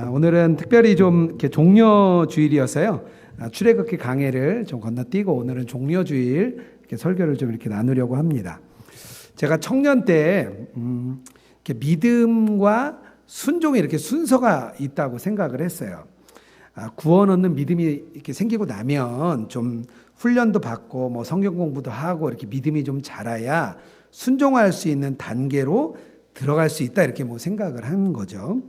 오늘은 특별히 좀 이렇게 종려주일이어서요. 출애굽기 강해를 좀 건너뛰고 오늘은 종려주일 이렇게 설교를 좀 이렇게 나누려고 합니다. 제가 청년 때 이렇게 믿음과 순종에 이렇게 순서가 있다고 생각을 했어요. 구원 얻는 믿음이 이렇게 생기고 나면 좀 훈련도 받고 뭐 성경 공부도 하고 이렇게 믿음이 좀 자라야 순종할 수 있는 단계로 들어갈 수 있다 이렇게 뭐 생각을 한 거죠.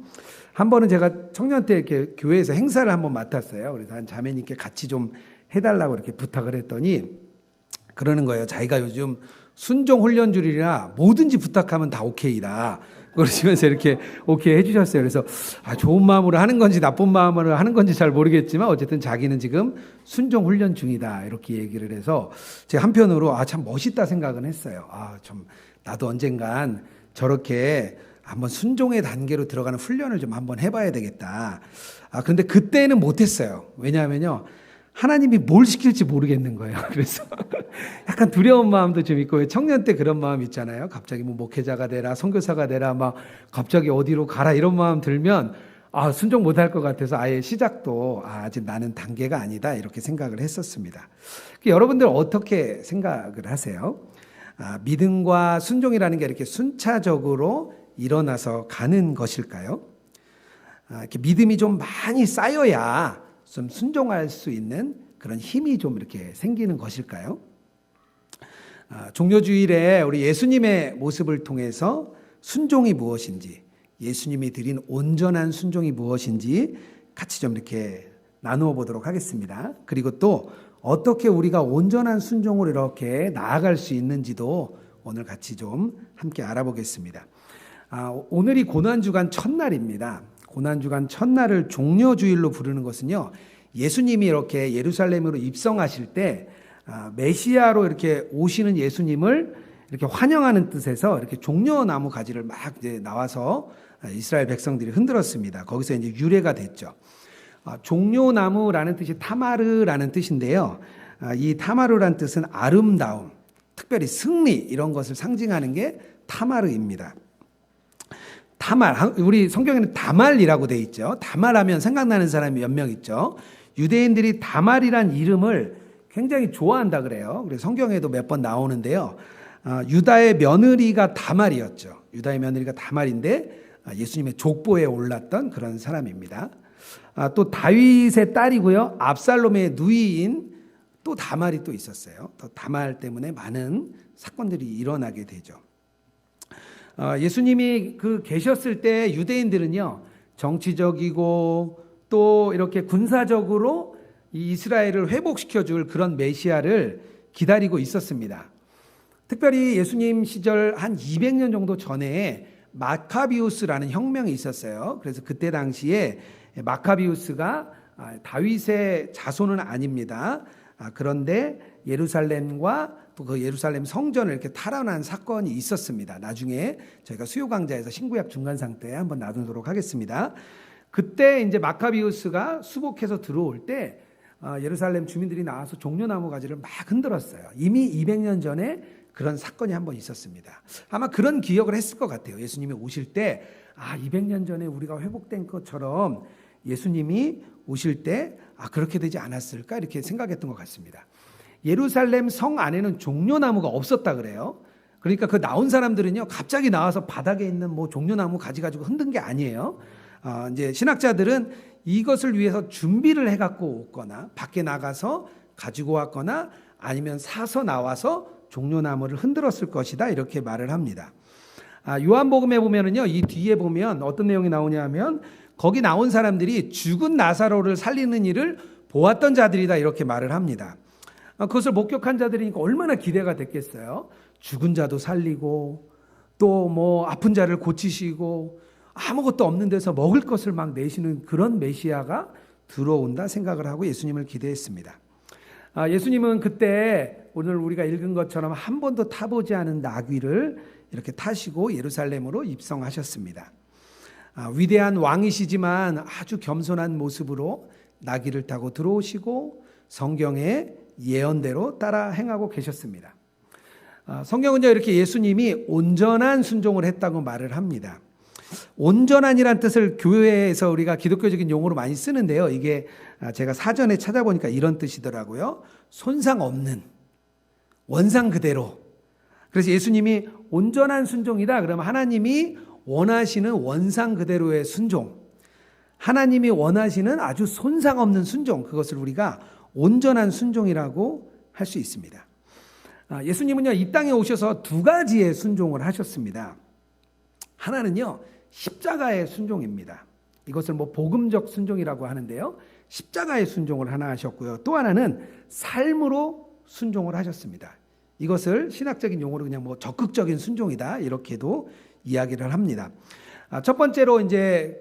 한 번은 제가 청년 때 이렇게 교회에서 행사를 한번 맡았어요. 그래서 한 자매님께 같이 좀 해달라고 이렇게 부탁을 했더니 그러는 거예요. 자기가 요즘 순종 훈련줄이라 뭐든지 부탁하면 다 오케이다. 그러시면서 이렇게 오케이 해주셨어요. 그래서 좋은 마음으로 하는 건지 나쁜 마음으로 하는 건지 잘 모르겠지만 어쨌든 자기는 지금 순종 훈련 중이다 이렇게 얘기를 해서 제가 한편으로 참 멋있다 생각은 했어요. 좀 나도 언젠간 저렇게 한번 순종의 단계로 들어가는 훈련을 좀 한번 해봐야 되겠다. 그런데 그때는 못했어요. 왜냐하면요. 하나님이 뭘 시킬지 모르겠는 거예요. 그래서 약간 두려운 마음도 좀 있고, 청년 때 그런 마음 있잖아요. 갑자기 뭐 목회자가 되라, 선교사가 되라, 막 갑자기 어디로 가라 이런 마음 들면 순종 못할 것 같아서 아예 시작도 아직 나는 단계가 아니다 이렇게 생각을 했었습니다. 여러분들 어떻게 생각을 하세요? 믿음과 순종이라는 게 이렇게 순차적으로 일어나서 가는 것일까요? 이렇게 믿음이 좀 많이 쌓여야 좀 순종할 수 있는 그런 힘이 좀 이렇게 생기는 것일까요? 종려주일에 우리 예수님의 모습을 통해서 순종이 무엇인지, 예수님이 드린 온전한 순종이 무엇인지 같이 좀 이렇게 나누어 보도록 하겠습니다. 그리고 또 어떻게 우리가 온전한 순종으로 이렇게 나아갈 수 있는지도 오늘 같이 좀 함께 알아보겠습니다. 오늘이 고난주간 첫날입니다. 고난주간 첫날을 종려주일로 부르는 것은요, 예수님이 이렇게 예루살렘으로 입성하실 때 메시아로 이렇게 오시는 예수님을 이렇게 환영하는 뜻에서 이렇게 종려나무 가지를 막 이제 나와서 이스라엘 백성들이 흔들었습니다. 거기서 이제 유래가 됐죠. 종려나무라는 뜻이 타마르라는 뜻인데요. 이 타마르라는 뜻은 아름다움, 특별히 승리 이런 것을 상징하는 게 타마르입니다. 다말, 우리 성경에는 다말이라고 돼 있죠. 다말하면 생각나는 사람이 몇 명 있죠. 유대인들이 다말이란 이름을 굉장히 좋아한다 그래요. 그래서 성경에도 몇 번 나오는데요. 유다의 며느리가 다말이었죠. 유다의 며느리가 다말인데 예수님의 족보에 올랐던 그런 사람입니다. 또 다윗의 딸이고요. 압살롬의 누이인 또 다말이 또 있었어요. 또 다말 때문에 많은 사건들이 일어나게 되죠. 예수님이 계셨을 때 유대인들은요, 정치적이고 또 이렇게 군사적으로 이 이스라엘을 회복시켜 줄 그런 메시아를 기다리고 있었습니다. 특별히 예수님 시절 한 200년 정도 전에 마카비우스라는 혁명이 있었어요. 그래서 그때 당시에 마카비우스가 다윗의 자손은 아닙니다. 그런데 예루살렘과 또 그 예루살렘 성전을 이렇게 탈환한 사건이 있었습니다. 나중에 저희가 수요강좌에서 신구약 중간상 때 한번 나누도록 하겠습니다. 그때 이제 마카비우스가 수복해서 들어올 때 예루살렘 주민들이 나와서 종려나무 가지를 막 흔들었어요. 이미 200년 전에 그런 사건이 한번 있었습니다. 아마 그런 기억을 했을 것 같아요. 예수님이 오실 때 200년 전에 우리가 회복된 것처럼 예수님이 오실 때 그렇게 되지 않았을까 이렇게 생각했던 것 같습니다. 예루살렘 성 안에는 종려나무가 없었다 그래요. 그러니까 그 나온 사람들은요, 갑자기 나와서 바닥에 있는 뭐 종려나무 가지 가지고 흔든 게 아니에요. 이제 신학자들은 이것을 위해서 준비를 해갖고 오거나 밖에 나가서 가지고 왔거나 아니면 사서 나와서 종려나무를 흔들었을 것이다 이렇게 말을 합니다. 요한복음에 보면은요, 이 뒤에 보면 어떤 내용이 나오냐면 거기 나온 사람들이 죽은 나사로를 살리는 일을 보았던 자들이다 이렇게 말을 합니다. 그것을 목격한 자들이니까 얼마나 기대가 됐겠어요. 죽은 자도 살리고 또 뭐 아픈 자를 고치시고 아무것도 없는 데서 먹을 것을 막 내시는 그런 메시아가 들어온다 생각을 하고 예수님을 기대했습니다. 예수님은 그때 오늘 우리가 읽은 것처럼 한 번도 타보지 않은 나귀를 이렇게 타시고 예루살렘으로 입성하셨습니다. 위대한 왕이시지만 아주 겸손한 모습으로 나귀를 타고 들어오시고 성경의 예언대로 따라 행하고 계셨습니다. 성경은요, 이렇게 예수님이 온전한 순종을 했다고 말을 합니다. 온전한이란 뜻을 교회에서 우리가 기독교적인 용어로 많이 쓰는데요. 이게 제가 사전에 찾아보니까 이런 뜻이더라고요. 손상 없는, 원상 그대로. 그래서 예수님이 온전한 순종이다. 그러면 하나님이 원하시는 원상 그대로의 순종, 하나님이 원하시는 아주 손상 없는 순종, 그것을 우리가 온전한 순종이라고 할 수 있습니다. 예수님은요, 이 땅에 오셔서 두 가지의 순종을 하셨습니다. 하나는요, 십자가의 순종입니다. 이것을 복음적 순종이라고 하는데요. 십자가의 순종을 하나 하셨고요. 또 하나는 삶으로 순종을 하셨습니다. 이것을 신학적인 용어로 그냥 적극적인 순종이다, 이렇게도 이야기를 합니다. 첫 번째로 이제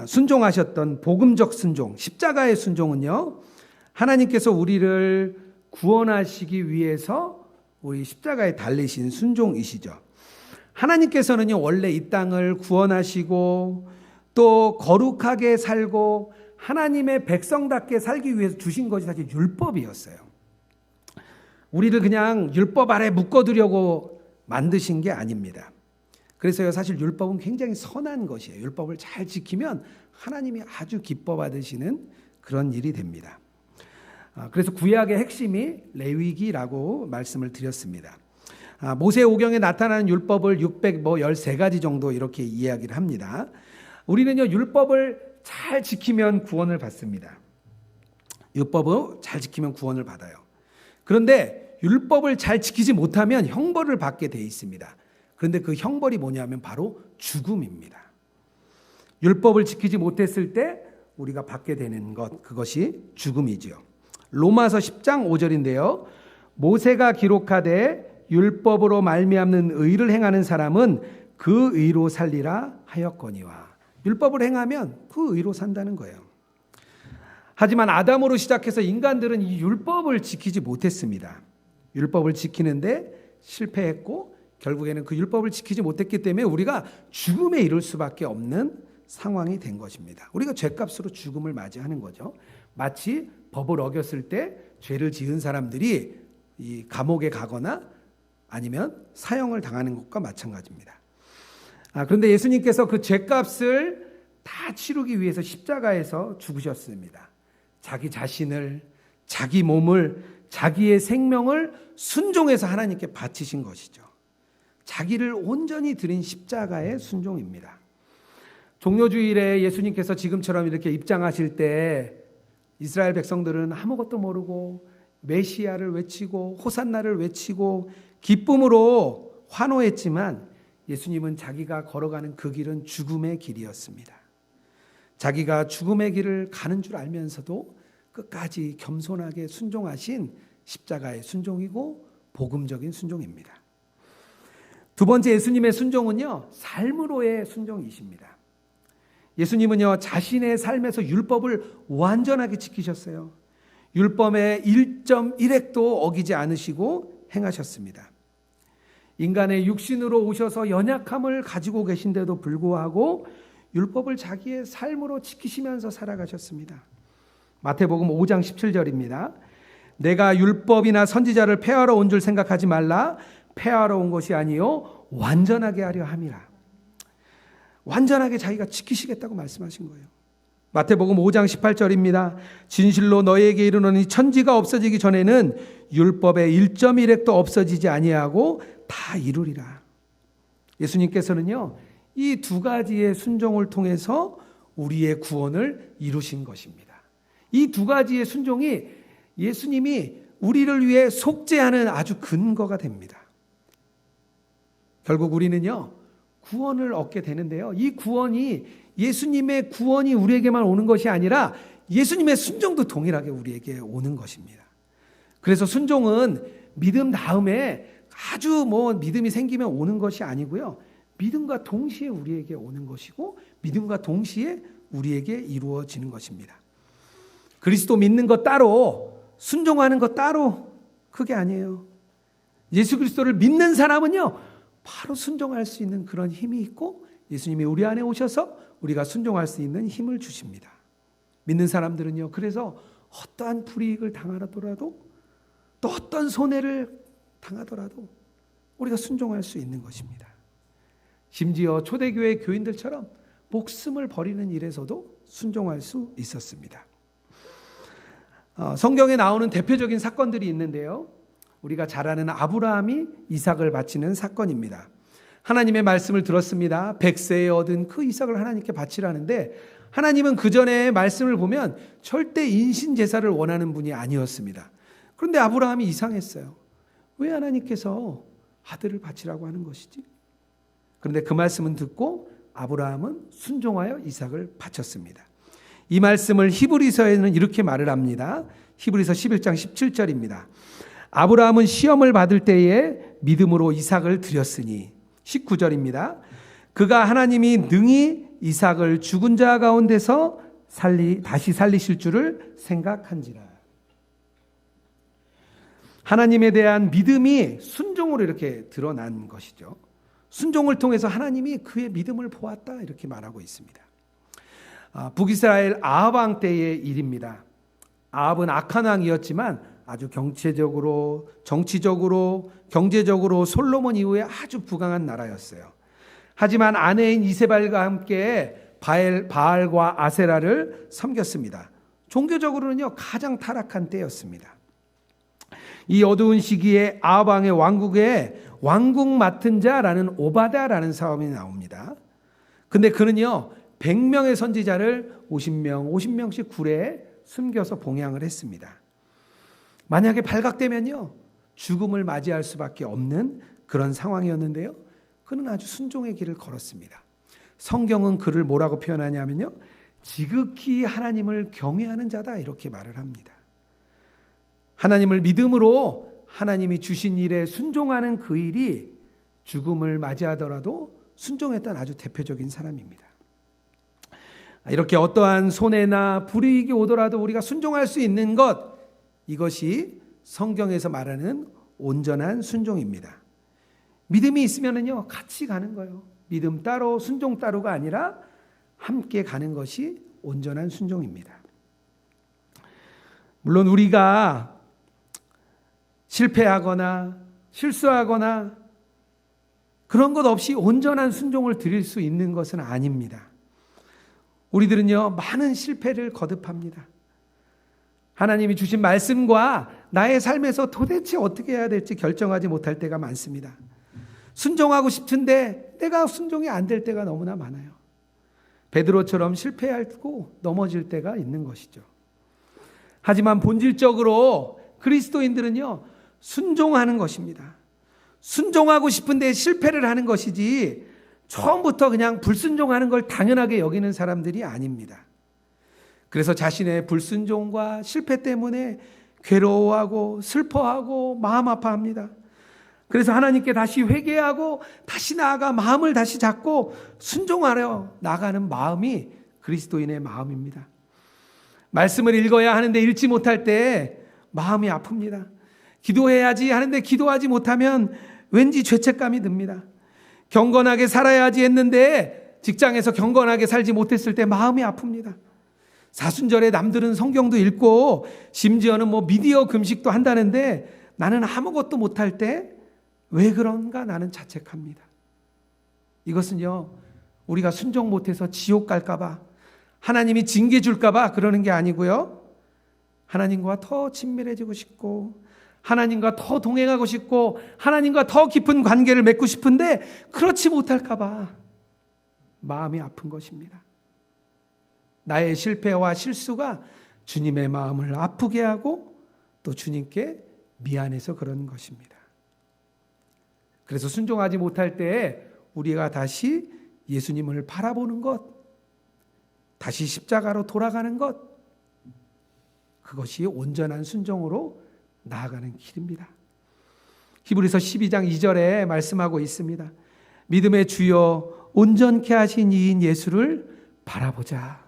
순종하셨던 복음적 순종, 십자가의 순종은요, 하나님께서 우리를 구원하시기 위해서 우리 십자가에 달리신 순종이시죠. 하나님께서는요, 원래 이 땅을 구원하시고 또 거룩하게 살고 하나님의 백성답게 살기 위해서 주신 것이 사실 율법이었어요. 우리를 그냥 율법 아래 묶어두려고 만드신 게 아닙니다. 그래서요, 사실 율법은 굉장히 선한 것이에요. 율법을 잘 지키면 하나님이 아주 기뻐 받으시는 그런 일이 됩니다. 그래서 구약의 핵심이 레위기라고 말씀을 드렸습니다. 모세오경에 나타나는 율법을 613가지 정도 이렇게 이야기를 합니다. 우리는요, 율법을 잘 지키면 구원을 받습니다. 율법을 잘 지키면 구원을 받아요. 그런데 율법을 잘 지키지 못하면 형벌을 받게 돼 있습니다. 그런데 그 형벌이 뭐냐면 바로 죽음입니다. 율법을 지키지 못했을 때 우리가 받게 되는 것, 그것이 죽음이지요. 로마서 10장 5절인데요. 모세가 기록하되 율법으로 말미암는 의를 행하는 사람은 그 의로 살리라 하였거니와. 율법을 행하면 그 의로 산다는 거예요. 하지만 아담으로 시작해서 인간들은 이 율법을 지키지 못했습니다. 율법을 지키는데 실패했고 결국에는 그 율법을 지키지 못했기 때문에 우리가 죽음에 이를 수밖에 없는 상황이 된 것입니다. 우리가 죄값으로 죽음을 맞이하는 거죠. 마치 법을 어겼을 때 죄를 지은 사람들이 이 감옥에 가거나 아니면 사형을 당하는 것과 마찬가지입니다. 그런데 예수님께서 그 죄값을 다 치르기 위해서 십자가에서 죽으셨습니다. 자기 자신을, 자기 몸을, 자기의 생명을 순종해서 하나님께 바치신 것이죠. 자기를 온전히 드린 십자가의 순종입니다. 종려주일에 예수님께서 지금처럼 이렇게 입장하실 때 이스라엘 백성들은 아무것도 모르고 메시아를 외치고 호산나를 외치고 기쁨으로 환호했지만 예수님은 자기가 걸어가는 그 길은 죽음의 길이었습니다. 자기가 죽음의 길을 가는 줄 알면서도 끝까지 겸손하게 순종하신 십자가의 순종이고 복음적인 순종입니다. 두 번째 예수님의 순종은요, 삶으로의 순종이십니다. 예수님은요, 자신의 삶에서 율법을 완전하게 지키셨어요. 율법의 1.1획도 어기지 않으시고 행하셨습니다. 인간의 육신으로 오셔서 연약함을 가지고 계신데도 불구하고 율법을 자기의 삶으로 지키시면서 살아가셨습니다. 마태복음 5장 17절입니다. 내가 율법이나 선지자를 폐하러 온 줄 생각하지 말라. 폐하러 온 것이 아니요 완전하게 하려 함이라. 완전하게 자기가 지키시겠다고 말씀하신 거예요. 마태복음 5장 18절입니다. 진실로 너희에게 이르노니 천지가 없어지기 전에는 율법의 1.1획도 없어지지 아니하고 다 이루리라. 예수님께서는요, 이 두 가지의 순종을 통해서 우리의 구원을 이루신 것입니다. 이 두 가지의 순종이 예수님이 우리를 위해 속죄하는 아주 근거가 됩니다. 결국 우리는요, 구원을 얻게 되는데요. 이 구원이 예수님의 구원이 우리에게만 오는 것이 아니라 예수님의 순종도 동일하게 우리에게 오는 것입니다. 그래서 순종은 믿음 다음에 아주 믿음이 생기면 오는 것이 아니고요. 믿음과 동시에 우리에게 오는 것이고 믿음과 동시에 우리에게 이루어지는 것입니다. 그리스도 믿는 것 따로 순종하는 것 따로 그게 아니에요. 예수 그리스도를 믿는 사람은요, 바로 순종할 수 있는 그런 힘이 있고 예수님이 우리 안에 오셔서 우리가 순종할 수 있는 힘을 주십니다. 믿는 사람들은요, 그래서 어떠한 불이익을 당하더라도 또 어떤 손해를 당하더라도 우리가 순종할 수 있는 것입니다. 심지어 초대교회 교인들처럼 목숨을 버리는 일에서도 순종할 수 있었습니다. 성경에 나오는 대표적인 사건들이 있는데요. 우리가 잘 아는 아브라함이 이삭을 바치는 사건입니다. 하나님의 말씀을 들었습니다. 100세에 얻은 그 이삭을 하나님께 바치라는데 하나님은 그 전에 말씀을 보면 절대 인신제사를 원하는 분이 아니었습니다. 그런데 아브라함이 이상했어요. 왜 하나님께서 아들을 바치라고 하는 것이지? 그런데 그 말씀은 듣고 아브라함은 순종하여 이삭을 바쳤습니다. 이 말씀을 히브리서에는 이렇게 말을 합니다. 히브리서 11장 17절입니다. 아브라함은 시험을 받을 때에 믿음으로 이삭을 드렸으니 19절입니다. 그가 하나님이 능히 이삭을 죽은 자 가운데서 다시 살리실 줄을 생각한지라. 하나님에 대한 믿음이 순종으로 이렇게 드러난 것이죠. 순종을 통해서 하나님이 그의 믿음을 보았다 이렇게 말하고 있습니다. 북이스라엘 아합 왕 때의 일입니다. 아합은 악한 왕이었지만 아주 경제적으로, 정치적으로, 경제적으로 솔로몬 이후에 아주 부강한 나라였어요. 하지만 아내인 이세벨과 함께 바알과 아세라를 섬겼습니다. 종교적으로는요 가장 타락한 때였습니다. 이 어두운 시기에 아합 왕의 왕국에 왕국 맡은 자라는 오바다라는 사람이 나옵니다. 근데 그는요 100명의 선지자를 50명씩 굴에 숨겨서 봉양을 했습니다. 만약에 발각되면요 죽음을 맞이할 수밖에 없는 그런 상황이었는데요. 그는 아주 순종의 길을 걸었습니다. 성경은 그를 뭐라고 표현하냐면요 지극히 하나님을 경외하는 자다 이렇게 말을 합니다. 하나님을 믿음으로 하나님이 주신 일에 순종하는 그 일이 죽음을 맞이하더라도 순종했던 아주 대표적인 사람입니다. 이렇게 어떠한 손해나 불이익이 오더라도 우리가 순종할 수 있는 것, 이것이 성경에서 말하는 온전한 순종입니다. 믿음이 있으면요 같이 가는 거예요. 믿음 따로 순종 따로가 아니라 함께 가는 것이 온전한 순종입니다. 물론 우리가 실패하거나 실수하거나 그런 것 없이 온전한 순종을 드릴 수 있는 것은 아닙니다. 우리들은요 많은 실패를 거듭합니다. 하나님이 주신 말씀과 나의 삶에서 도대체 어떻게 해야 될지 결정하지 못할 때가 많습니다. 순종하고 싶은데 내가 순종이 안 될 때가 너무나 많아요. 베드로처럼 실패하고 넘어질 때가 있는 것이죠. 하지만 본질적으로 그리스도인들은요 순종하는 것입니다. 순종하고 싶은데 실패를 하는 것이지 처음부터 그냥 불순종하는 걸 당연하게 여기는 사람들이 아닙니다. 그래서 자신의 불순종과 실패 때문에 괴로워하고 슬퍼하고 마음 아파합니다. 그래서 하나님께 다시 회개하고 다시 나아가 마음을 다시 잡고 순종하려 나가는 마음이 그리스도인의 마음입니다. 말씀을 읽어야 하는데 읽지 못할 때 마음이 아픕니다. 기도해야지 하는데 기도하지 못하면 왠지 죄책감이 듭니다. 경건하게 살아야지 했는데 직장에서 경건하게 살지 못했을 때 마음이 아픕니다. 사순절에 남들은 성경도 읽고 심지어는 미디어 금식도 한다는데 나는 아무것도 못할 때 왜 그런가 나는 자책합니다. 이것은요 우리가 순종 못해서 지옥 갈까 봐 하나님이 징계 줄까 봐 그러는 게 아니고요. 하나님과 더 친밀해지고 싶고 하나님과 더 동행하고 싶고 하나님과 더 깊은 관계를 맺고 싶은데 그렇지 못할까 봐 마음이 아픈 것입니다. 나의 실패와 실수가 주님의 마음을 아프게 하고 또 주님께 미안해서 그런 것입니다. 그래서 순종하지 못할 때 우리가 다시 예수님을 바라보는 것, 다시 십자가로 돌아가는 것, 그것이 온전한 순종으로 나아가는 길입니다. 히브리서 12장 2절에 말씀하고 있습니다. 믿음의 주여 온전케 하신 이인 예수를 바라보자.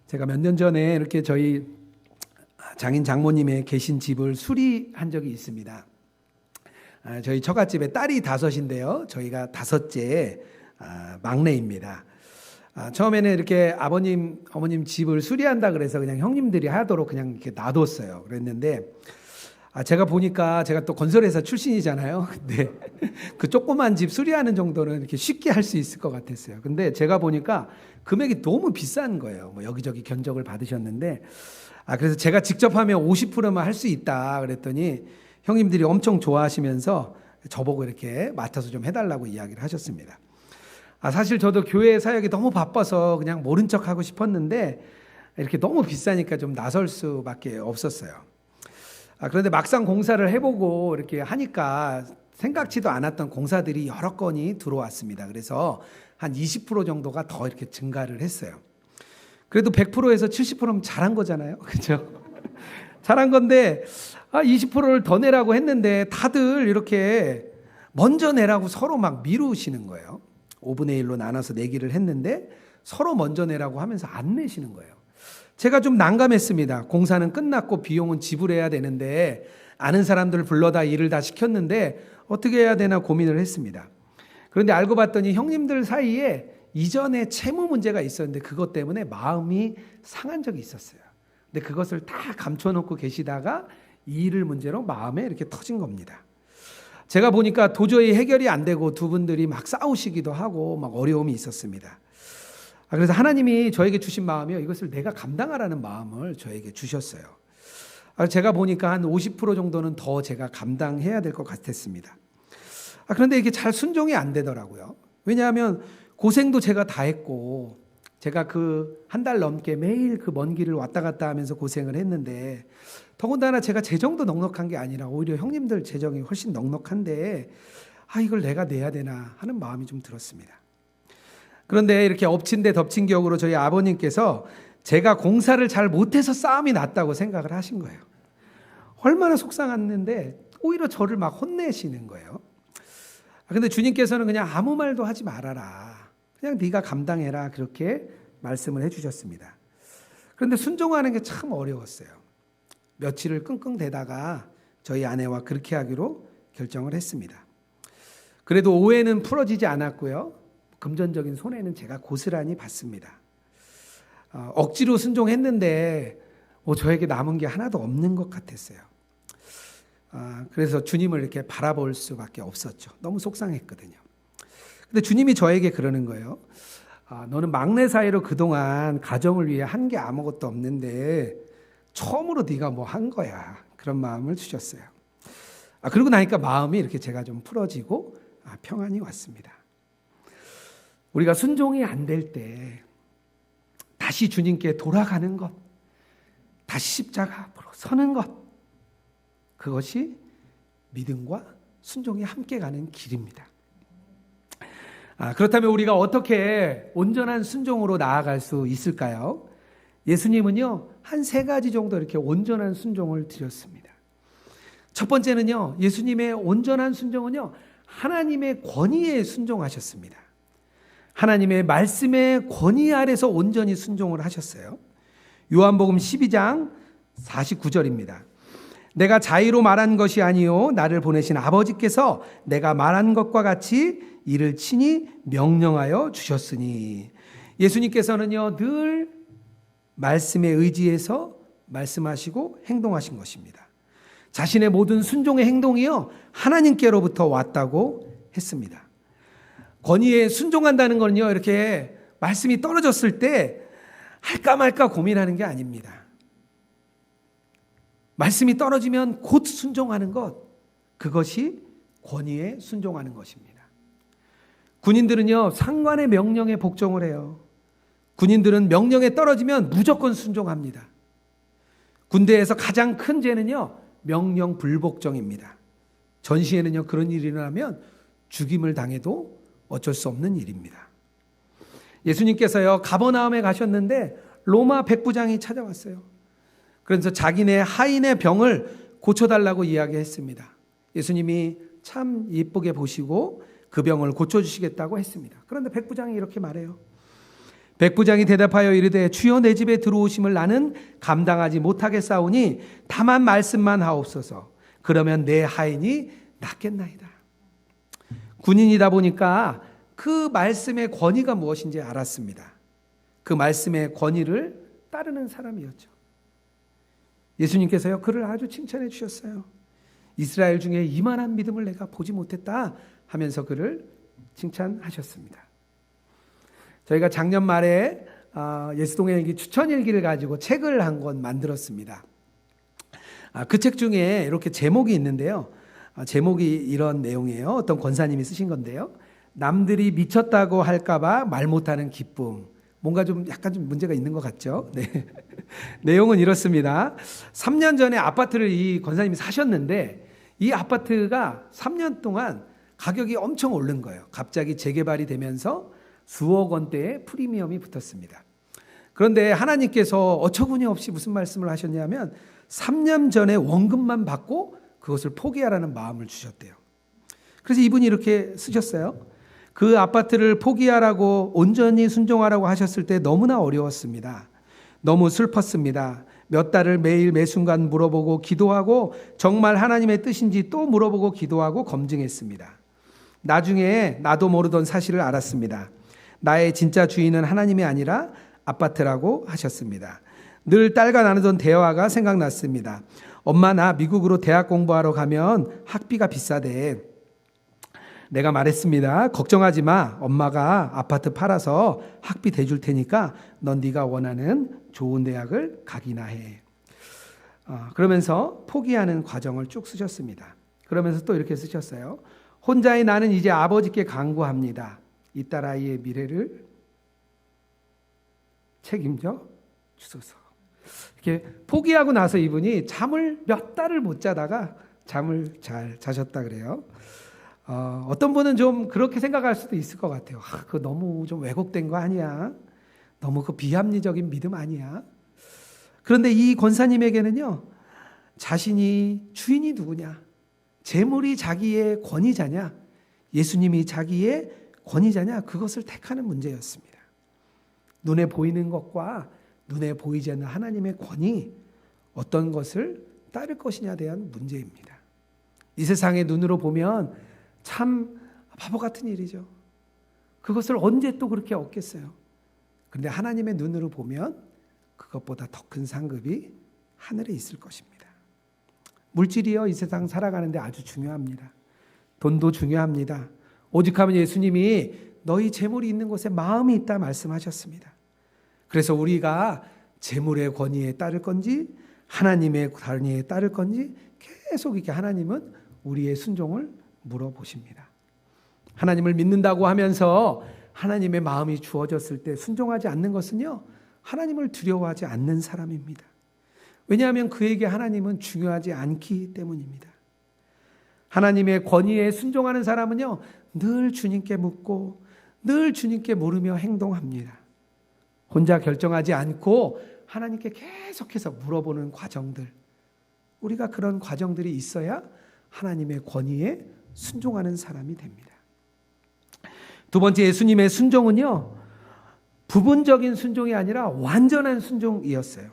제가 몇 년 전에 이렇게 저희 장인 장모님의 계신 집을 수리한 적이 있습니다. 저희 처갓집에 딸이 5인데요. 저희가 5째 막내입니다. 처음에는 이렇게 아버님, 어머님 집을 수리한다 그래서 그냥 형님들이 하도록 그냥 이렇게 놔뒀어요. 그랬는데 제가 보니까 제가 또 건설회사 출신이잖아요. 근데 그 조그만 집 수리하는 정도는 이렇게 쉽게 할 수 있을 것 같았어요. 근데 제가 보니까 금액이 너무 비싼 거예요. 뭐 여기저기 견적을 받으셨는데, 그래서 제가 직접 하면 50%만 할 수 있다 그랬더니 형님들이 엄청 좋아하시면서 저보고 이렇게 맡아서 좀 해달라고 이야기를 하셨습니다. 사실 저도 교회 사역이 너무 바빠서 그냥 모른 척 하고 싶었는데 이렇게 너무 비싸니까 좀 나설 수밖에 없었어요. 그런데 막상 공사를 해보고 이렇게 하니까 생각지도 않았던 공사들이 여러 건이 들어왔습니다. 그래서 한 20% 정도가 더 이렇게 증가를 했어요. 그래도 100%에서 70%면 잘한 거잖아요. 그렇죠? 잘한 건데 20%를 더 내라고 했는데 다들 이렇게 먼저 내라고 서로 막 미루시는 거예요. 5분의 1로 나눠서 내기를 했는데 서로 먼저 내라고 하면서 안 내시는 거예요. 제가 좀 난감했습니다. 공사는 끝났고 비용은 지불해야 되는데 아는 사람들을 불러다 일을 다 시켰는데 어떻게 해야 되나 고민을 했습니다. 그런데 알고 봤더니 형님들 사이에 이전에 채무 문제가 있었는데 그것 때문에 마음이 상한 적이 있었어요. 근데 그것을 다 감춰놓고 계시다가 이 일을 문제로 마음에 이렇게 터진 겁니다. 제가 보니까 도저히 해결이 안 되고 두 분들이 막 싸우시기도 하고 막 어려움이 있었습니다. 그래서 하나님이 저에게 주신 마음이요, 이것을 내가 감당하라는 마음을 저에게 주셨어요. 제가 보니까 한 50% 정도는 더 제가 감당해야 될 것 같았습니다. 그런데 이게 잘 순종이 안 되더라고요. 왜냐하면 고생도 제가 다 했고 제가 그 한 달 넘게 매일 그 먼 길을 왔다 갔다 하면서 고생을 했는데 더군다나 제가 재정도 넉넉한 게 아니라 오히려 형님들 재정이 훨씬 넉넉한데 이걸 내가 내야 되나 하는 마음이 좀 들었습니다. 그런데 이렇게 엎친 데 덮친 격으로 저희 아버님께서 제가 공사를 잘 못해서 싸움이 났다고 생각을 하신 거예요. 얼마나 속상했는데 오히려 저를 막 혼내시는 거예요. 근데 주님께서는 그냥 아무 말도 하지 말아라. 그냥 네가 감당해라. 그렇게 말씀을 해주셨습니다. 그런데 순종하는 게 참 어려웠어요. 며칠을 끙끙대다가 저희 아내와 그렇게 하기로 결정을 했습니다. 그래도 오해는 풀어지지 않았고요. 금전적인 손해는 제가 고스란히 받습니다. 억지로 순종했는데 저에게 남은 게 하나도 없는 것 같았어요. 그래서 주님을 이렇게 바라볼 수밖에 없었죠. 너무 속상했거든요. 근데 주님이 저에게 그러는 거예요. 너는 막내 사이로 그동안 가정을 위해 한 게 아무것도 없는데 처음으로 네가 뭐 한 거야. 그런 마음을 주셨어요. 그러고 나니까 마음이 이렇게 제가 좀 풀어지고 평안이 왔습니다. 우리가 순종이 안 될 때 다시 주님께 돌아가는 것, 다시 십자가 앞으로 서는 것, 그것이 믿음과 순종이 함께 가는 길입니다. 그렇다면 우리가 어떻게 온전한 순종으로 나아갈 수 있을까요? 예수님은요, 한 3가지 정도 이렇게 온전한 순종을 드렸습니다. 첫 번째는요, 예수님의 온전한 순종은요, 하나님의 권위에 순종하셨습니다. 하나님의 말씀의 권위 아래서 온전히 순종을 하셨어요. 요한복음 12장 49절입니다. 내가 자의로 말한 것이 아니요 나를 보내신 아버지께서 내가 말한 것과 같이 이를 친히 명령하여 주셨으니. 예수님께서는요 늘 말씀에 의지해서 말씀하시고 행동하신 것입니다. 자신의 모든 순종의 행동이요 하나님께로부터 왔다고 했습니다. 권위에 순종한다는 건요 이렇게 말씀이 떨어졌을 때 할까 말까 고민하는 게 아닙니다. 말씀이 떨어지면 곧 순종하는 것, 그것이 권위에 순종하는 것입니다. 군인들은요 상관의 명령에 복종을 해요. 군인들은 명령에 떨어지면 무조건 순종합니다. 군대에서 가장 큰 죄는요 명령 불복종입니다. 전시에는요 그런 일이 일어나면 죽임을 당해도 어쩔 수 없는 일입니다. 예수님께서요 가버나움에 가셨는데 로마 백부장이 찾아왔어요. 그래서 자기네 하인의 병을 고쳐달라고 이야기했습니다. 예수님이 참 예쁘게 보시고 그 병을 고쳐주시겠다고 했습니다. 그런데 백부장이 이렇게 말해요. 백부장이 대답하여 이르되 주여 내 집에 들어오심을 나는 감당하지 못하겠사오니 다만 말씀만 하옵소서. 그러면 내 하인이 낫겠나이다. 군인이다 보니까 그 말씀의 권위가 무엇인지 알았습니다. 그 말씀의 권위를 따르는 사람이었죠. 예수님께서요 그를 아주 칭찬해 주셨어요. 이스라엘 중에 이만한 믿음을 내가 보지 못했다 하면서 그를 칭찬하셨습니다. 저희가 작년 말에 예수동의 일기 추천일기를 가지고 책을 한 권 만들었습니다. 그 책 중에 이렇게 제목이 있는데요. 제목이 이런 내용이에요. 어떤 권사님이 쓰신 건데요. 남들이 미쳤다고 할까봐 말 못하는 기쁨. 뭔가 좀 약간 좀 문제가 있는 것 같죠? 네. 내용은 이렇습니다. 3년 전에 아파트를 이 권사님이 사셨는데 이 아파트가 3년 동안 가격이 엄청 오른 거예요. 갑자기 재개발이 되면서 수억 원대의 프리미엄이 붙었습니다. 그런데 하나님께서 어처구니 없이 무슨 말씀을 하셨냐면 3년 전에 원금만 받고 그것을 포기하라는 마음을 주셨대요. 그래서 이분이 이렇게 쓰셨어요. 그 아파트를 포기하라고 온전히 순종하라고 하셨을 때 너무나 어려웠습니다. 너무 슬펐습니다. 몇 달을 매일 매순간 물어보고 기도하고 정말 하나님의 뜻인지 또 물어보고 기도하고 검증했습니다. 나중에 나도 모르던 사실을 알았습니다. 나의 진짜 주인은 하나님이 아니라 아파트라고 하셨습니다. 늘 딸과 나누던 대화가 생각났습니다. 엄마, 나 미국으로 대학 공부하러 가면 학비가 비싸대. 내가 말했습니다. 걱정하지 마. 엄마가 아파트 팔아서 학비 대줄 테니까 넌 네가 원하는 좋은 대학을 가기나 해. 그러면서 포기하는 과정을 쭉 쓰셨습니다. 그러면서 또 이렇게 쓰셨어요. 혼자의 나는 이제 아버지께 간구합니다. 이 딸아이의 미래를 책임져 주소서. 이렇게 포기하고 나서 이분이 잠을 몇 달을 못 자다가 잠을 잘 자셨다 그래요. 어떤 분은 좀 그렇게 생각할 수도 있을 것 같아요. 그거 너무 좀 왜곡된 거 아니야? 너무 그 비합리적인 믿음 아니야? 그런데 이 권사님에게는요, 자신이 주인이 누구냐? 재물이 자기의 권위자냐? 예수님이 자기의 권위자냐? 그것을 택하는 문제였습니다. 눈에 보이는 것과 눈에 보이지 않는 하나님의 권위, 어떤 것을 따를 것이냐에 대한 문제입니다. 이 세상의 눈으로 보면 참 바보 같은 일이죠. 그것을 언제 또 그렇게 얻겠어요? 그런데 하나님의 눈으로 보면 그것보다 더 큰 상급이 하늘에 있을 것입니다. 물질이요, 이 세상 살아가는데 아주 중요합니다. 돈도 중요합니다. 오직하면 예수님이 너희 재물이 있는 곳에 마음이 있다 말씀하셨습니다. 그래서 우리가 재물의 권위에 따를 건지 하나님의 권위에 따를 건지 계속 이렇게 하나님은 우리의 순종을 물어보십니다. 하나님을 믿는다고 하면서 하나님의 마음이 주어졌을 때 순종하지 않는 것은요, 하나님을 두려워하지 않는 사람입니다. 왜냐하면 그에게 하나님은 중요하지 않기 때문입니다. 하나님의 권위에 순종하는 사람은요, 늘 주님께 묻고 늘 주님께 물으며 행동합니다. 혼자 결정하지 않고 하나님께 계속해서 물어보는 과정들, 우리가 그런 과정들이 있어야 하나님의 권위에 순종하는 사람이 됩니다. 두 번째, 예수님의 순종은요, 부분적인 순종이 아니라 완전한 순종이었어요.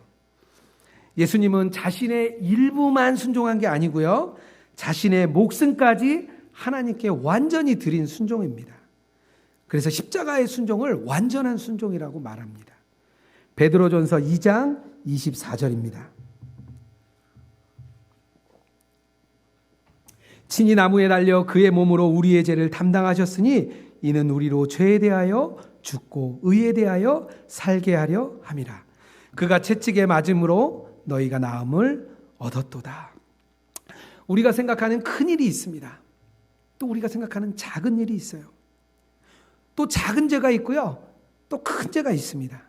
예수님은 자신의 일부만 순종한 게 아니고요, 자신의 목숨까지 하나님께 완전히 드린 순종입니다. 그래서 십자가의 순종을 완전한 순종이라고 말합니다. 베드로전서 2장 24절입니다. 친히 나무에 달려 그의 몸으로 우리의 죄를 담당하셨으니 이는 우리로 죄에 대하여 죽고 의에 대하여 살게 하려 함이라. 그가 채찍에 맞음으로 너희가 나음을 얻었도다. 우리가 생각하는 큰 일이 있습니다. 또 우리가 생각하는 작은 일이 있어요. 또 작은 죄가 있고요, 또 큰 죄가 있습니다.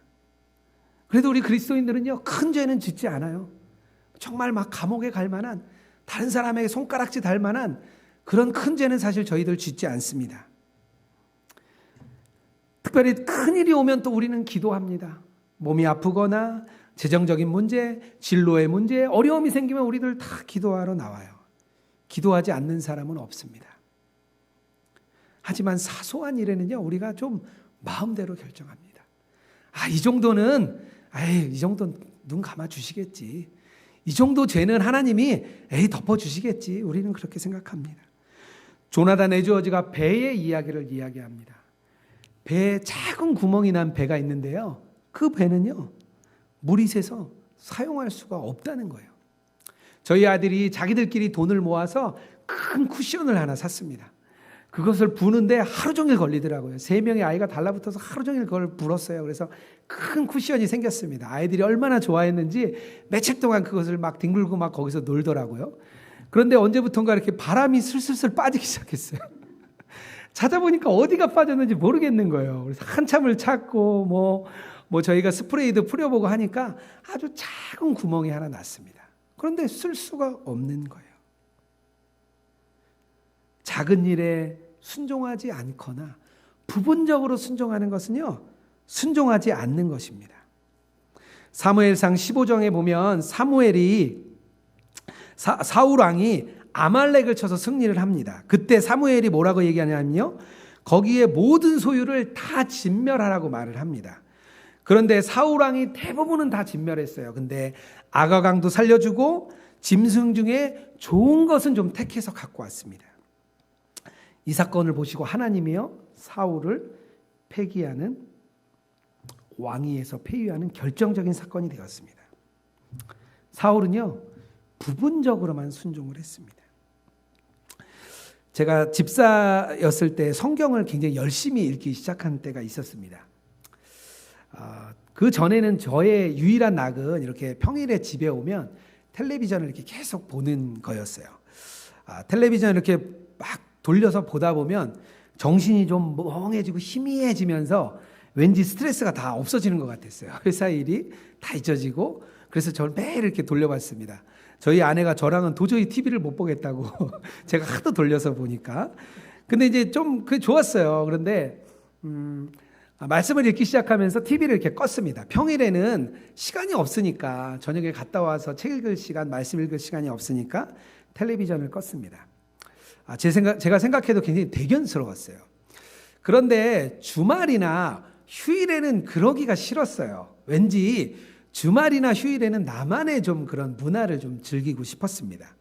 그래도 우리 그리스도인들은요, 큰 죄는 짓지 않아요. 정말 막 감옥에 갈 만한, 다른 사람에게 손가락질 달 만한 그런 큰 죄는 사실 저희들 짓지 않습니다. 특별히 큰 일이 오면 또 우리는 기도합니다. 몸이 아프거나 재정적인 문제, 진로의 문제, 어려움이 생기면 우리들 다 기도하러 나와요. 기도하지 않는 사람은 없습니다. 하지만 사소한 일에는요, 우리가 좀 마음대로 결정합니다. 이 정도는, 이 정도는 눈 감아 주시겠지. 이 정도 죄는 하나님이 덮어 주시겠지. 우리는 그렇게 생각합니다. 조나단 에드워즈가 배의 이야기를 이야기합니다. 배에 작은 구멍이 난 배가 있는데요, 그 배는요, 물이 새서 사용할 수가 없다는 거예요. 저희 아들이 자기들끼리 돈을 모아서 큰 쿠션을 하나 샀습니다. 그것을 부는데 하루 종일 걸리더라고요. 3명의 아이가 달라붙어서 하루 종일 그걸 불었어요. 그래서 큰 쿠션이 생겼습니다. 아이들이 얼마나 좋아했는지 며칠 동안 그것을 막 뒹굴고 막 거기서 놀더라고요. 그런데 언제부턴가 이렇게 바람이 슬슬슬 빠지기 시작했어요. 찾아보니까 어디가 빠졌는지 모르겠는 거예요. 그래서 한참을 찾고 뭐 저희가 스프레이도 뿌려보고 하니까 아주 작은 구멍이 하나 났습니다. 그런데 쓸 수가 없는 거예요. 작은 일에 순종하지 않거나 부분적으로 순종하는 것은요, 순종하지 않는 것입니다. 사무엘상 15장에 보면 사울 왕이 아말렉을 쳐서 승리를 합니다. 그때 사무엘이 뭐라고 얘기하냐면요, 거기에 모든 소유를 다 진멸하라고 말을 합니다. 그런데 사울 왕이 대부분은 다 진멸했어요. 근데 아가강도 살려주고 짐승 중에 좋은 것은 좀 택해서 갖고 왔습니다. 이 사건을 보시고 하나님이요, 사울을 폐기하는, 왕위에서 폐위하는 결정적인 사건이 되었습니다. 사울은요, 부분적으로만 순종을 했습니다. 제가 집사였을 때 성경을 굉장히 열심히 읽기 시작한 때가 있었습니다. 그 전에는 저의 유일한 낙은 이렇게 평일에 집에 오면 텔레비전을 이렇게 계속 보는 거였어요. 텔레비전 이렇게 막 돌려서 보다 보면 정신이 좀 멍해지고 희미해지면서 왠지 스트레스가 다 없어지는 것 같았어요. 회사 일이 다 잊혀지고, 그래서 저를 매일 이렇게 돌려봤습니다. 저희 아내가 저랑은 도저히 TV를 못 보겠다고 제가 하도 돌려서 보니까. 근데 이제 좀 그게 좋았어요. 그런데 말씀을 읽기 시작하면서 TV를 이렇게 껐습니다. 평일에는 시간이 없으니까, 저녁에 갔다 와서 책 읽을 시간, 말씀 읽을 시간이 없으니까 텔레비전을 껐습니다. 제가 생각해도 굉장히 대견스러웠어요. 그런데 주말이나 휴일에는 그러기가 싫었어요. 왠지 주말이나 휴일에는 나만의 좀 그런 문화를 좀 즐기고 싶었습니다.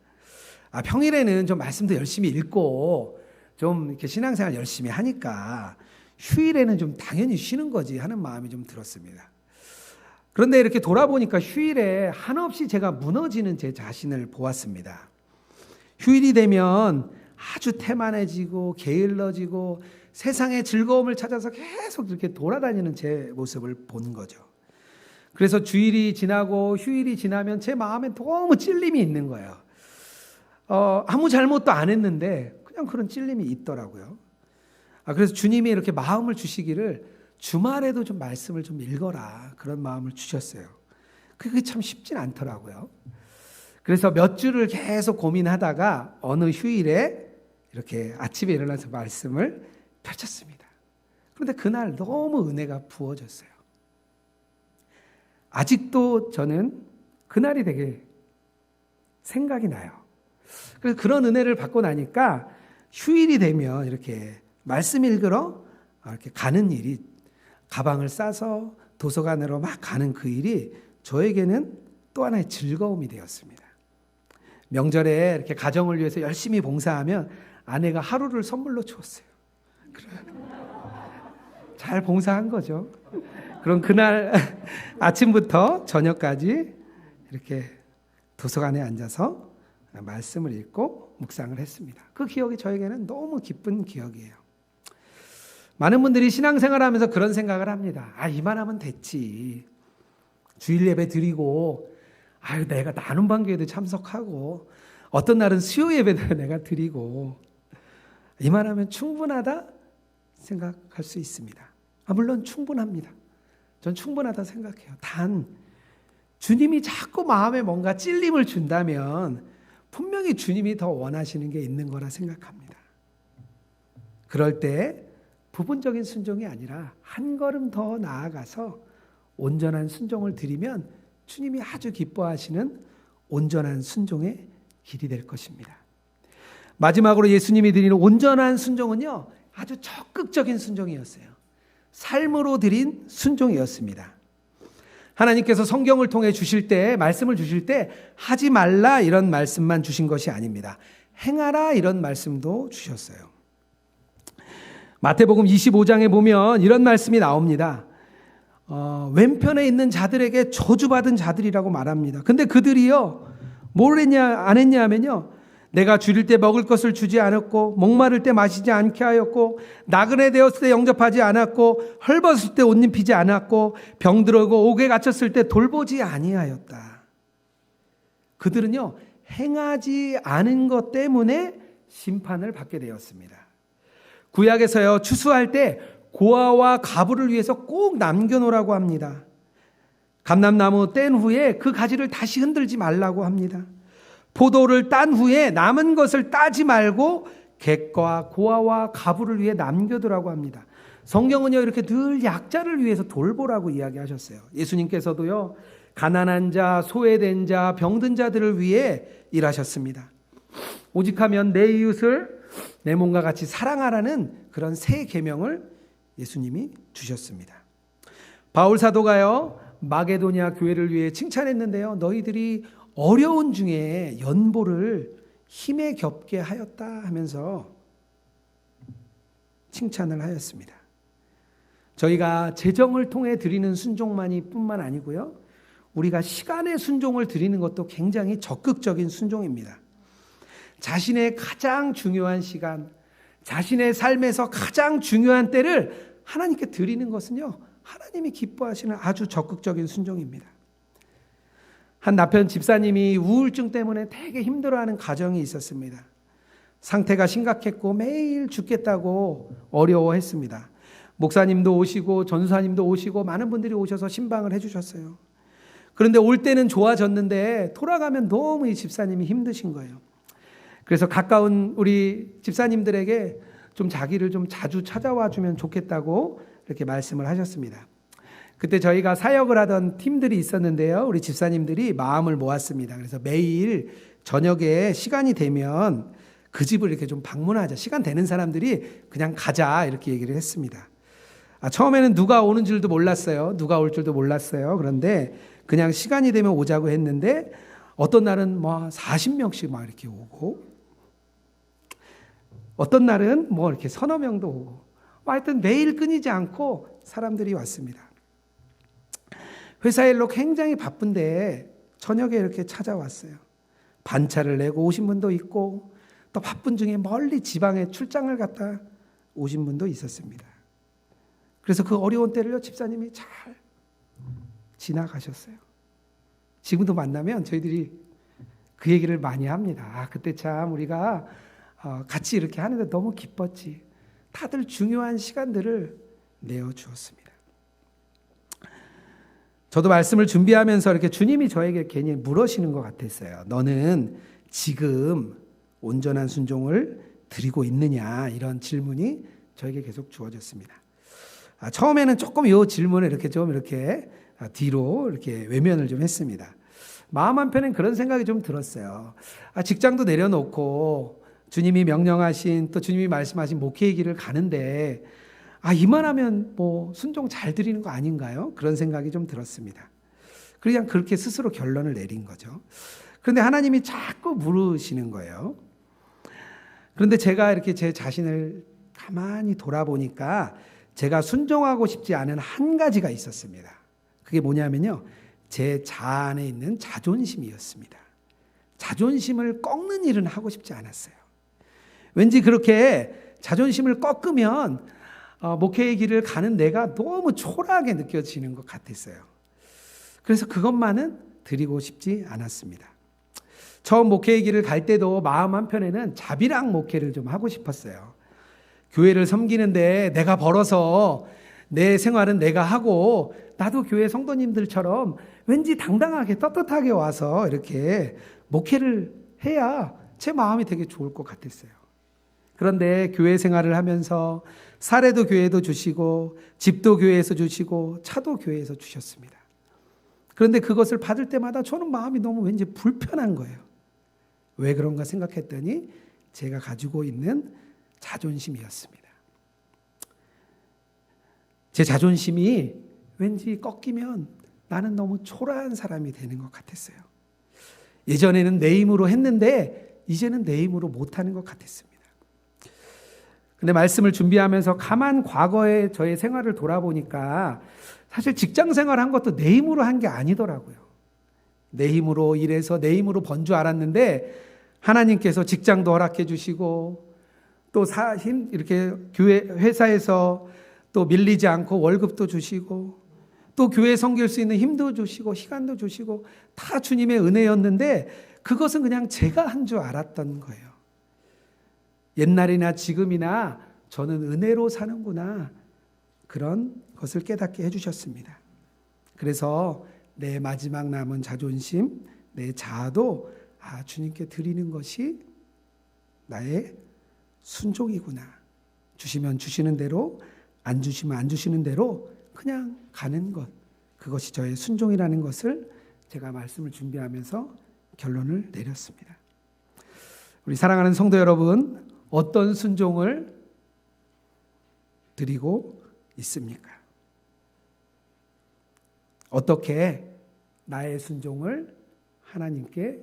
평일에는 좀 말씀도 열심히 읽고 좀 이렇게 신앙생활 열심히 하니까 휴일에는 좀 당연히 쉬는 거지 하는 마음이 좀 들었습니다. 그런데 이렇게 돌아보니까 휴일에 한없이 제가 무너지는 제 자신을 보았습니다. 휴일이 되면 아주 태만해지고 게을러지고 세상의 즐거움을 찾아서 계속 이렇게 돌아다니는 제 모습을 본 거죠. 그래서 주일이 지나고 휴일이 지나면 제 마음에 너무 찔림이 있는 거예요. 아무 잘못도 안 했는데 그냥 그런 찔림이 있더라고요. 그래서 주님이 이렇게 마음을 주시기를 주말에도 좀 말씀을 좀 읽어라, 그런 마음을 주셨어요. 그게 참 쉽진 않더라고요. 그래서 몇 주를 계속 고민하다가 어느 휴일에 이렇게 아침에 일어나서 말씀을 펼쳤습니다. 그런데 그날 너무 은혜가 부어졌어요. 아직도 저는 그날이 되게 생각이 나요. 그래서 그런 은혜를 받고 나니까 휴일이 되면 이렇게 말씀 읽으러 이렇게 가는 일이, 가방을 싸서 도서관으로 막 가는 그 일이 저에게는 또 하나의 즐거움이 되었습니다. 명절에 이렇게 가정을 위해서 열심히 봉사하면 아내가 하루를 선물로 주었어요. 잘 봉사한 거죠. 그럼 그날 아침부터 저녁까지 이렇게 도서관에 앉아서 말씀을 읽고 묵상을 했습니다. 그 기억이 저에게는 너무 기쁜 기억이에요. 많은 분들이 신앙생활하면서 그런 생각을 합니다. 이만하면 됐지. 주일 예배 드리고, 내가 나눔 반교회도 참석하고, 어떤 날은 수요 예배도 내가 드리고, 이만하면 충분하다 생각할 수 있습니다. 물론 충분합니다. 전 충분하다 생각해요. 단 주님이 자꾸 마음에 뭔가 찔림을 준다면 분명히 주님이 더 원하시는 게 있는 거라 생각합니다. 그럴 때 부분적인 순종이 아니라 한 걸음 더 나아가서 온전한 순종을 드리면 주님이 아주 기뻐하시는 온전한 순종의 길이 될 것입니다. 마지막으로 예수님이 드리는 온전한 순종은요, 아주 적극적인 순종이었어요. 삶으로 드린 순종이었습니다. 하나님께서 성경을 통해 주실 때, 말씀을 주실 때 하지 말라 이런 말씀만 주신 것이 아닙니다. 행하라 이런 말씀도 주셨어요. 마태복음 25장에 보면 이런 말씀이 나옵니다. 왼편에 있는 자들에게 저주받은 자들이라고 말합니다. 근데 그들이요, 뭘 했냐 안 했냐 하면요, 내가 줄일 때 먹을 것을 주지 않았고, 목마를 때 마시지 않게 하였고, 나그네 되었을 때 영접하지 않았고, 헐벗을 때 옷 입히지 않았고, 병들고 옥에 갇혔을 때 돌보지 아니하였다. 그들은요, 행하지 않은 것 때문에 심판을 받게 되었습니다. 구약에서요, 추수할 때 고아와 가부를 위해서 꼭 남겨놓으라고 합니다. 감람나무 뗀 후에 그 가지를 다시 흔들지 말라고 합니다. 포도를 딴 후에 남은 것을 따지 말고 객과 고아와 가부를 위해 남겨두라고 합니다. 성경은요, 이렇게 늘 약자를 위해서 돌보라고 이야기하셨어요. 예수님께서도요, 가난한 자, 소외된 자, 병든 자들을 위해 일하셨습니다. 오직하면 내 이웃을 내 몸과 같이 사랑하라는 그런 새 계명을 예수님이 주셨습니다. 바울 사도가요, 마게도냐 교회를 위해 칭찬했는데요, 너희들이 어려운 중에 연보를 힘에 겹게 하였다 하면서 칭찬을 하였습니다. 저희가 재정을 통해 드리는 순종만이 뿐만 아니고요, 우리가 시간의 순종을 드리는 것도 굉장히 적극적인 순종입니다. 자신의 가장 중요한 시간, 자신의 삶에서 가장 중요한 때를 하나님께 드리는 것은요, 하나님이 기뻐하시는 아주 적극적인 순종입니다. 한 남편 집사님이 우울증 때문에 되게 힘들어하는 가정이 있었습니다. 상태가 심각했고 매일 죽겠다고 어려워했습니다. 목사님도 오시고 전사님도 오시고 많은 분들이 오셔서 신방을 해주셨어요. 그런데 올 때는 좋아졌는데 돌아가면 너무 이 집사님이 힘드신 거예요. 그래서 가까운 우리 집사님들에게 좀 자기를 좀 자주 찾아와 주면 좋겠다고 이렇게 말씀을 하셨습니다. 그때 저희가 사역을 하던 팀들이 있었는데요, 우리 집사님들이 마음을 모았습니다. 그래서 매일 저녁에 시간이 되면 그 집을 이렇게 좀 방문하자, 시간 되는 사람들이 그냥 가자, 이렇게 얘기를 했습니다. 처음에는 누가 오는 줄도 몰랐어요. 누가 올 줄도 몰랐어요. 그런데 그냥 시간이 되면 오자고 했는데 어떤 날은 뭐 40명씩 막 이렇게 오고, 어떤 날은 뭐 이렇게 서너 명도 오고, 하여튼 매일 끊이지 않고 사람들이 왔습니다. 회사 일로 굉장히 바쁜데 저녁에 이렇게 찾아왔어요. 반차를 내고 오신 분도 있고, 또 바쁜 중에 멀리 지방에 출장을 갔다 오신 분도 있었습니다. 그래서 그 어려운 때를요, 집사님이 잘 지나가셨어요. 지금도 만나면 저희들이 그 얘기를 많이 합니다. 그때 참 우리가 같이 이렇게 하는데 너무 기뻤지. 다들 중요한 시간들을 내어주었습니다. 저도 말씀을 준비하면서 이렇게 주님이 저에게 괜히 물으시는 것 같았어요. 너는 지금 온전한 순종을 드리고 있느냐, 이런 질문이 저에게 계속 주어졌습니다. 처음에는 조금 이 질문을 이렇게 좀 이렇게 뒤로 이렇게 외면을 좀 했습니다. 마음 한편엔 그런 생각이 좀 들었어요. 직장도 내려놓고 주님이 명령하신, 또 주님이 말씀하신 목회의 길을 가는데 이만하면 뭐 순종 잘 드리는 거 아닌가요? 그런 생각이 좀 들었습니다. 그냥 그렇게 스스로 결론을 내린 거죠. 그런데 하나님이 자꾸 물으시는 거예요. 그런데 제가 이렇게 제 자신을 가만히 돌아보니까 제가 순종하고 싶지 않은 한 가지가 있었습니다. 그게 뭐냐면요, 제 자아에 있는 자존심이었습니다. 자존심을 꺾는 일은 하고 싶지 않았어요. 왠지 그렇게 자존심을 꺾으면 목회의 길을 가는 내가 너무 초라하게 느껴지는 것 같았어요. 그래서 그것만은 드리고 싶지 않았습니다. 처음 목회의 길을 갈 때도 마음 한편에는 자비랑 목회를 좀 하고 싶었어요. 교회를 섬기는데 내가 벌어서 내 생활은 내가 하고, 나도 교회 성도님들처럼 왠지 당당하게 떳떳하게 와서 이렇게 목회를 해야 제 마음이 되게 좋을 것 같았어요. 그런데 교회 생활을 하면서 사례도 교회도 주시고, 집도 교회에서 주시고, 차도 교회에서 주셨습니다. 그런데 그것을 받을 때마다 저는 마음이 너무 왠지 불편한 거예요. 왜 그런가 생각했더니 제가 가지고 있는 자존심이었습니다. 제 자존심이 왠지 꺾이면 나는 너무 초라한 사람이 되는 것 같았어요. 예전에는 내 힘으로 했는데 이제는 내 힘으로 못하는 것 같았습니다. 근데 말씀을 준비하면서 가만 과거의 저의 생활을 돌아보니까 사실 직장 생활 한 것도 내 힘으로 한 게 아니더라고요. 내 힘으로 일해서 내 힘으로 번 줄 알았는데 하나님께서 직장도 허락해 주시고 또 이렇게 교회 회사에서 또 밀리지 않고 월급도 주시고 또 교회 섬길 수 있는 힘도 주시고 시간도 주시고 다 주님의 은혜였는데 그것은 그냥 제가 한 줄 알았던 거예요. 옛날이나 지금이나 저는 은혜로 사는구나, 그런 것을 깨닫게 해주셨습니다. 그래서 내 마지막 남은 자존심, 내 자아도 주님께 드리는 것이 나의 순종이구나. 주시면 주시는 대로, 안 주시면 안 주시는 대로 그냥 가는 것, 그것이 저의 순종이라는 것을 제가 말씀을 준비하면서 결론을 내렸습니다. 우리 사랑하는 성도 여러분, 어떤 순종을 드리고 있습니까? 어떻게 나의 순종을 하나님께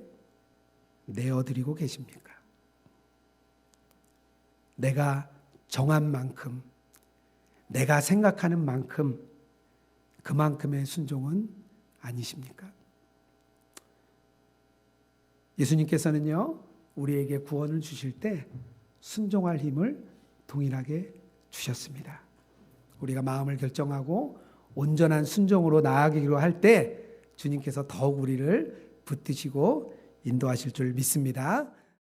내어드리고 계십니까? 내가 정한 만큼, 내가 생각하는 만큼, 그만큼의 순종은 아니십니까? 예수님께서는요, 우리에게 구원을 주실 때 순종할 힘을 동일하게 주셨습니다. 우리가 마음을 결정하고 온전한 순종으로 나아가기로 할 때 주님께서 더욱 우리를 붙드시고 인도하실 줄 믿습니다.